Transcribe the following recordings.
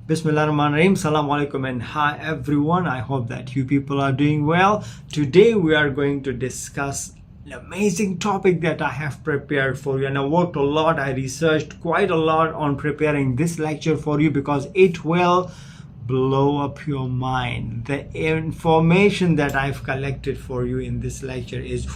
Bismillahirrahmanirrahim. Assalamu alaikum and hi everyone. I hope that you people are doing well. Today we are going to discuss an amazing topic that I have prepared for you, and I worked a lot. I researched quite a lot on preparing this lecture for you because it will blow up your mind. The information that I've collected for you in this lecture is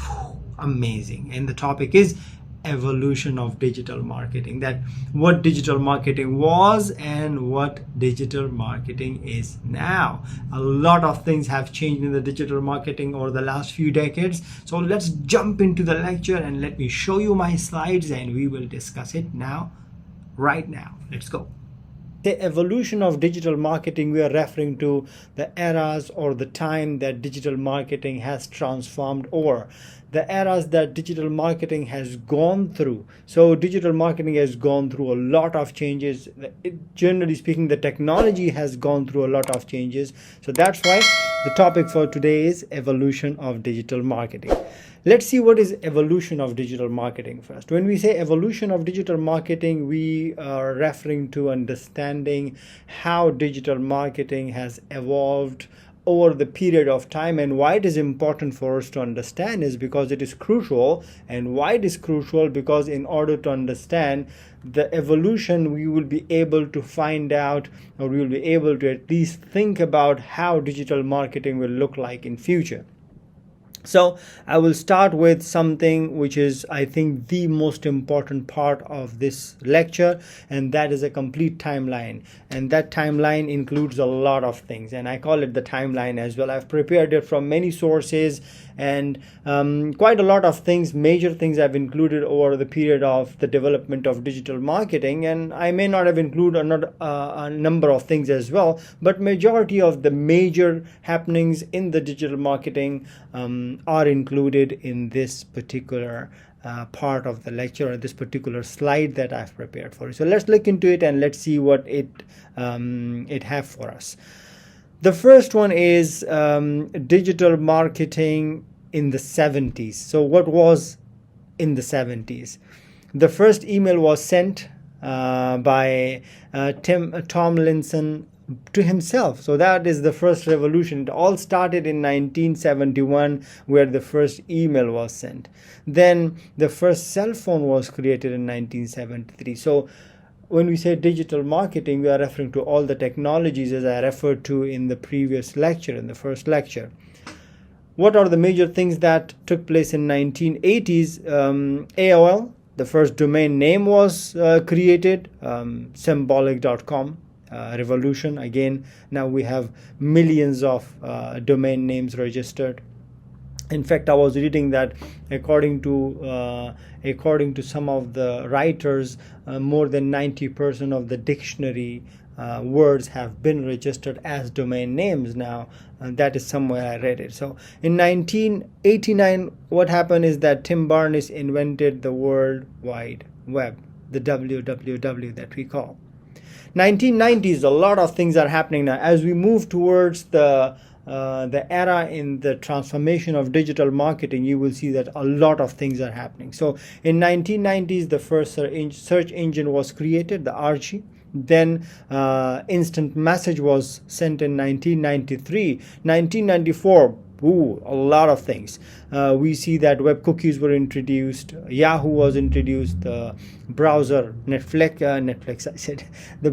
amazing, and the topic is evolution of digital marketing, that what digital marketing was and what digital marketing is now. A lot of things have changed in the digital marketing over the last few decades, so let's jump into the lecture and let me show you my slides and we will discuss it now, right now. Let's go. The evolution of digital marketing, we are referring to the eras or the time that digital marketing has transformed, or the eras that digital marketing has gone through. So digital marketing has gone through a lot of changes. Generally speaking, the technology has gone through a lot of changes. So that's why the topic for today is evolution of digital marketing. Let's see what is evolution of digital marketing first. When we say evolution of digital marketing, we are referring to understanding how digital marketing has evolved over the period of time, and why it is important for us to understand is because it is crucial. And why it is crucial? Because in order to understand the evolution, we will be able to find out, or we will be able to at least think about how digital marketing will look like in future. So I will start with something which is, I think, the most important part of this lecture, and that is a complete timeline. And that timeline includes a lot of things, and I call it the timeline as well. I've prepared it from many sources, and quite a lot of things, major things I've included over the period of the development of digital marketing, and I may not have included a number of things as well, but majority of the major happenings in the digital marketing are included in this particular part of the lecture, or this particular slide that I've prepared for you. So let's look into it and let's see what it have for us. The first one is digital marketing in the 70s. So what was in the 70s? The first email was sent by Tim Tomlinson to himself. So that is the first revolution. It all started in 1971, where the first email was sent. Then the first cell phone was created in 1973. So when we say digital marketing, we are referring to all the technologies as I referred to in the previous lecture, in the first lecture. What are the major things that took place in 1980s? AOL, the first domain name was created, symbolic.com. Revolution. Again, now we have millions of domain names registered. In fact, I was reading that according to some of the writers, more than 90% of the dictionary words have been registered as domain names now. That is somewhere I read it. So in 1989, what happened is that Tim Berners invented the World Wide Web, the WWW that we call. 1990s, a lot of things are happening now. As we move towards the era in the transformation of digital marketing, you will see that a lot of things are happening. So in 1990s, the first search engine was created, the Archie. Then instant message was sent in 1993. 1994, a lot of things. We see that web cookies were introduced, Yahoo was introduced, the browser the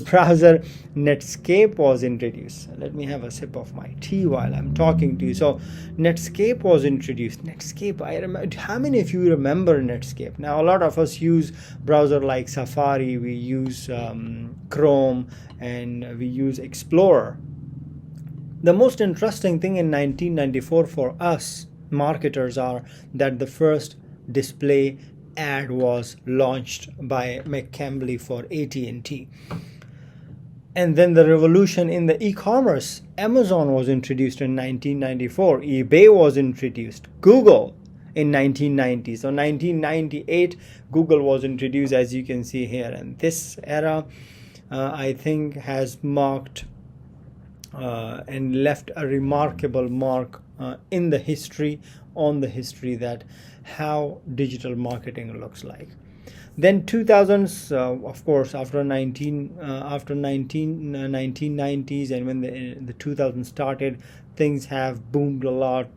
browser Netscape was introduced. Let me have a sip of my tea while I'm talking to you. So Netscape was introduced. Netscape, I remember. How many of you remember Netscape? Now a lot of us use browser like Safari, we use Chrome, and we use Explorer. The most interesting thing in 1994 for us marketers are that the first display ad was launched by McCambly for AT&T. And then the revolution in the e-commerce, Amazon was introduced in 1994, eBay was introduced, Google in 1990. So 1998, Google was introduced, as you can see here. And this era, I think, has marked and left a remarkable mark in the history, on the history, that how digital marketing looks like. Then 2000s, of course, after 1990s, and when the 2000s started, things have boomed a lot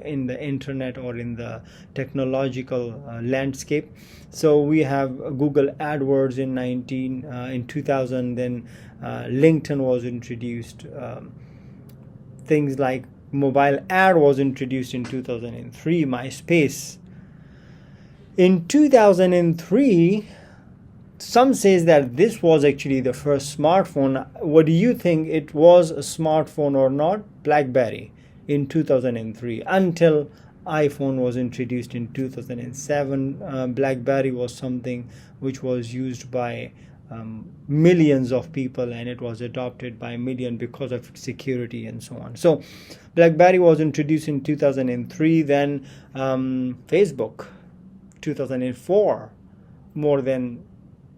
in the internet or in the technological landscape. So we have Google AdWords in 2000. Then LinkedIn was introduced. Things like mobile ad was introduced in 2003. MySpace. In 2003, some says that this was actually the first smartphone. What do you think? It was a smartphone or not? BlackBerry in 2003, until iPhone was introduced in 2007. BlackBerry was something which was used by millions of people, and it was adopted by millions because of its security and so on. So BlackBerry was introduced in 2003. Then Facebook, 2004, more than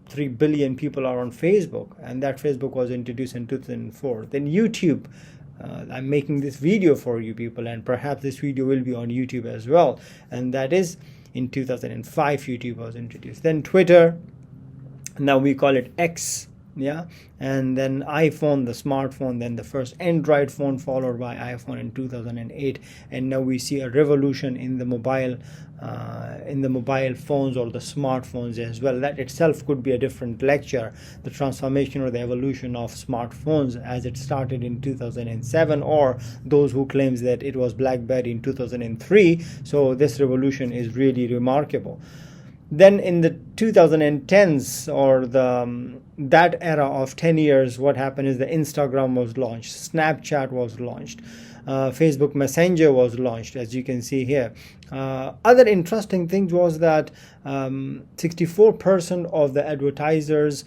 3 billion people are on Facebook, and that Facebook was introduced in 2004. Then YouTube, I'm making this video for you people, and perhaps this video will be on YouTube as well, and that is in 2005 YouTube was introduced. Then Twitter, now we call it X, yeah, and then iPhone, the smartphone, then the first Android phone, followed by iPhone in 2008, and now we see a revolution in the mobile phones or the smartphones as well. That itself could be a different lecture, the transformation or the evolution of smartphones as it started in 2007, or those who claims that it was BlackBerry in 2003. So this revolution is really remarkable. Then in the 2010s, or that era of 10 years, what happened is the Instagram was launched, Snapchat was launched, Facebook Messenger was launched, as you can see here. Other interesting things was that 64% of the advertisers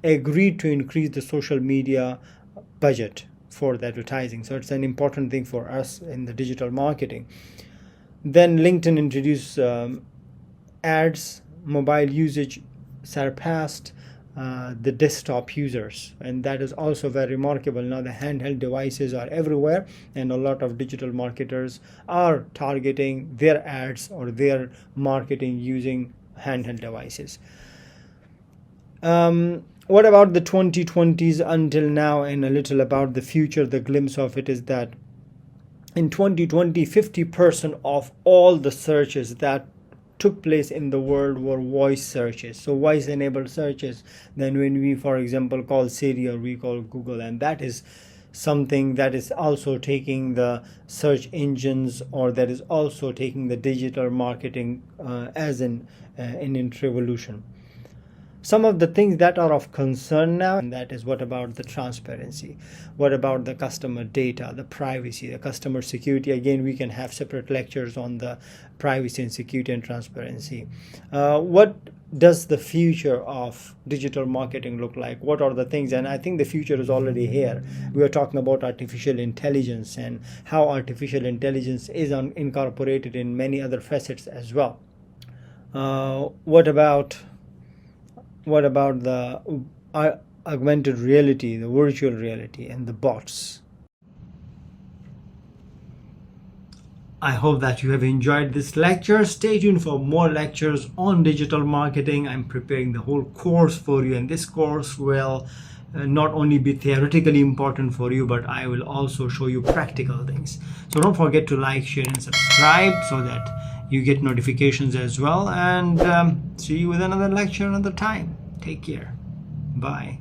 agreed to increase the social media budget for the advertising. So it's an important thing for us in the digital marketing. Then LinkedIn introduced ads. Mobile usage surpassed the desktop users, and that is also very remarkable. Now the handheld devices are everywhere, and a lot of digital marketers are targeting their ads or their marketing using handheld devices. What about the 2020s until now, and a little about the future? The glimpse of it is that in 2020, 50% of all the searches that took place in the world were voice searches, so voice enabled searches. Then when we, for example, call Siri or we call Google, and that is something that is also taking the search engines, or that is also taking the digital marketing as an revolution. Some of the things that are of concern now, and that is, what about the transparency? What about the customer data, the privacy, the customer security? Again, we can have separate lectures on the privacy and security and transparency. What does the future of digital marketing look like? What are the things? And I think the future is already here. We are talking about artificial intelligence and how artificial intelligence is incorporated in many other facets as well. What about the augmented reality, the virtual reality, and the bots? I hope that you have enjoyed this lecture. Stay tuned for more lectures on digital marketing. I'm preparing the whole course for you, and this course will not only be theoretically important for you, but I will also show you practical things. So don't forget to like, share, and subscribe so that you get notifications as well. And see you with another lecture another time. Take care. Bye.